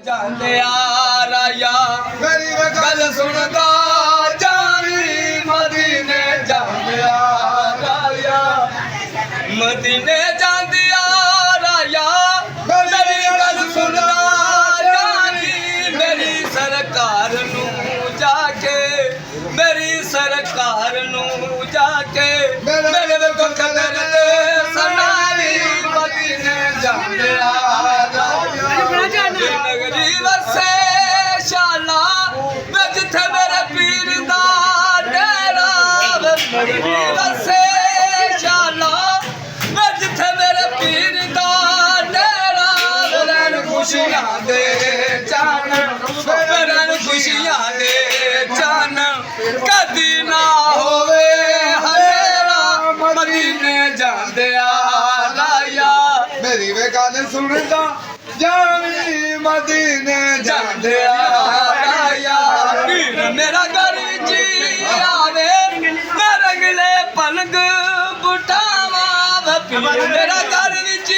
ਜਾਂਦੇ ਆ ਰਾਇਆ ਮੇਰੀ ਗੱਲ ਸੁਣਦਾ ਜਾਵੀ ਮਦੀਨੇ ਜਾਂਦੇ ਆ ਰਾਇਆ ਮਦੀਨੇ ਜਾਂਦੇ ਆ ਰਾਇਆ ਮੇਰੀ ਗੱਲ ਸੁਣਦਾ ਜਾਵੀ ਮੇਰੀ ਸਰਕਾਰ ਨੂੰ ਜਾ ਕੇ ਮੇਰੀ ਸਰਕਾਰ ਨੂੰ ਜਾ ਕੇ ਮੇਰੇ ਕੋ ਕਦਰ ਦੇ ਸਨਾਲੀ ਮਦੀਨੇ ਜਾਂਦੇ ਆ ਨਗਰੀ ਵਸੇ ਸ਼ਾਲਾ ਮੈਂ ਜਿੱਥੇ ਮੇਰੇ ਪੀਰ ਦਾ ਡੇਰਾ ਨਗਰੀ ਵਸੇ ਸ਼ਾਲਾ ਮੈਂ ਜਿੱਥੇ ਮੇਰੇ ਪੀਰ ਦਾ ਡੇਰਾ ਰਹਿਣ ਖੁਸ਼ੀਆਂ ਦੇ ਚਾਨਣ ਰਹਿਣ ਖੁਸ਼ੀਆਂ ਦੇ ਚਾਨਣ ਕਦੀ ਨਾ ਹੋਵੇ ਹਨੇਰਾ ਮਦੀਨੇ ਜਾਂਦੇ ਆ ਰਾਇਆ ਮੇਰੀ ਵੇ ਗੱਲ ਸੁਣਦਾ ਜਾਵੀ ਮਦੀਨੇ ਜਾਂਦੇ ਆ ਰਾਇਆ ਪੀਰ ਮੇਰਾ ਘਰ ਵਿੱਚ ਆਵੇ ਮੈਂ ਰੰਗਲੇ ਪਲੰਗ ਬੁਟਾਵਾ ਪੀਰ ਮੇਰਾ ਘਰ ਵਿੱਚ